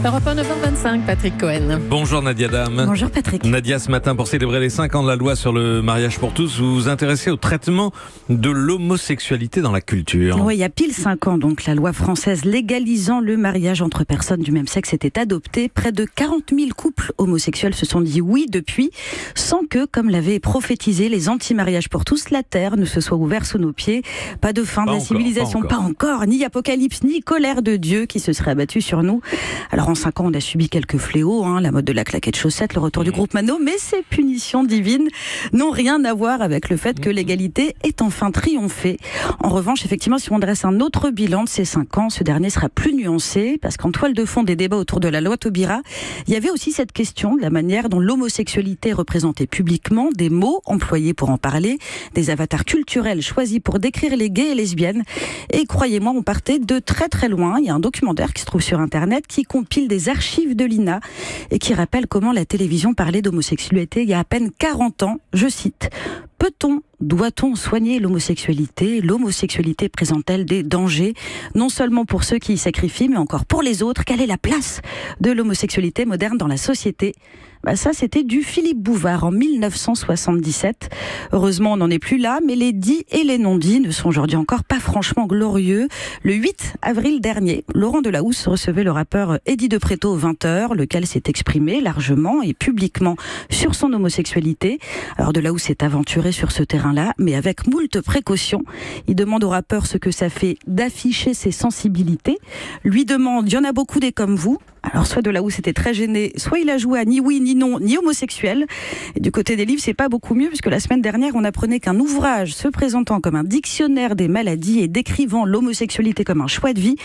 Europe 1, 9h25, Patrick Cohen. Bonjour Nadia Dame. Bonjour Patrick. Nadia, ce matin, pour célébrer les 5 ans de la loi sur le mariage pour tous, vous vous intéressez au traitement de l'homosexualité dans la culture. Oui, il y a pile 5 ans, donc, la loi française légalisant le mariage entre personnes du même sexe était adoptée. Près de 40 000 couples homosexuels se sont dit oui depuis, sans que, comme l'avaient prophétisé les anti-mariages pour tous, la terre ne se soit ouverte sous nos pieds. Pas de fin de la civilisation, pas encore, ni apocalypse, ni colère de Dieu qui se serait abattue sur nous. Alors en 5 ans, on a subi quelques fléaux, la mode de la claquette chaussette, le retour du groupe Mano, mais ces punitions divines n'ont rien à voir avec le fait que l'égalité ait enfin triomphé. En revanche, effectivement, si on dresse un autre bilan de ces 5 ans, ce dernier sera plus nuancé, parce qu'en toile de fond des débats autour de la loi Taubira, il y avait aussi cette question de la manière dont l'homosexualité est représentée publiquement, des mots employés pour en parler, des avatars culturels choisis pour décrire les gays et lesbiennes. Et croyez-moi, on partait de très très loin. Il y a un documentaire qui se trouve sur Internet qui compile des archives de l'INA et qui rappelle comment la télévision parlait d'homosexualité il y a à peine 40 ans. Je cite: peut-on, doit-on soigner l'homosexualité ? L'homosexualité présente-t-elle des dangers, non seulement pour ceux qui y sacrifient, mais encore pour les autres ? Quelle est la place de l'homosexualité moderne dans la société ? Ça, c'était du Philippe Bouvard en 1977. Heureusement, on n'en est plus là, mais les dits et les non-dits ne sont aujourd'hui encore pas franchement glorieux. Le 8 avril dernier, Laurent Delahousse recevait le rappeur Eddie de Pretto aux 20h, lequel s'est exprimé largement et publiquement sur son homosexualité. Alors Delahousse s'est aventuré sur ce terrain-là, mais avec moult précautions. Il demande au rappeur ce que ça fait d'afficher ses sensibilités. Lui demande: il y en a beaucoup des comme vous. Alors soit Delahousse était très gêné, soit il a joué à ni oui, ni non, ni homosexuel. Et du côté des livres, c'est pas beaucoup mieux, puisque la semaine dernière, on apprenait qu'un ouvrage se présentant comme un dictionnaire des maladies et décrivant l'homosexualité comme un choix de vie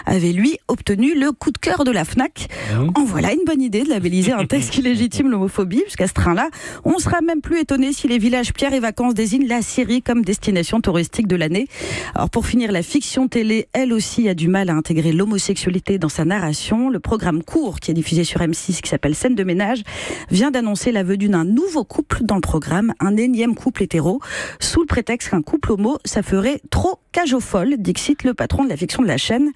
avait, lui, obtenu le coup de cœur de la Fnac. En voilà une bonne idée de labelliser un texte qui légitime l'homophobie, puisqu'à ce train-là, on sera même plus étonné si les villages Pierre et Vacances désignent la Syrie comme destination touristique de l'année. Alors pour finir, la fiction télé, elle aussi, a du mal à intégrer l'homosexualité dans sa narration. Le programme court qui est diffusé sur M6, qui s'appelle Scène de ménage, vient d'annoncer la venue d'un nouveau couple dans le programme, un énième couple hétéro, sous le prétexte qu'un couple homo, ça ferait trop cage aux folles, dixit le patron de la fiction de la chaîne.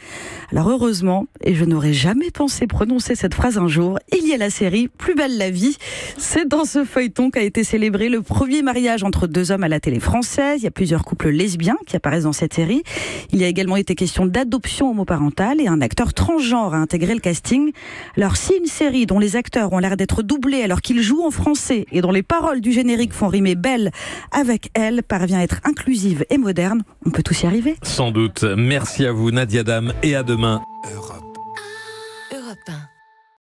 Alors heureusement, et je n'aurais jamais pensé prononcer cette phrase un jour, il y a la série Plus belle la vie. C'est dans ce feuilleton qu'a été célébré le premier mariage entre deux hommes à la télé française. Il y a plusieurs couples lesbiens qui apparaissent dans cette série. Il y a également été question d'adoption homoparentale et un acteur transgenre a intégré le casting. Alors si une série dont les acteurs ont l'air d'être doublés alors qu'ils jouent en français et dont les paroles du générique font rimer belle avec elle parvient à être inclusive et moderne, on peut tous y arriver. Sans doute. Merci à vous Nadia Dame et à demain. Europe 1.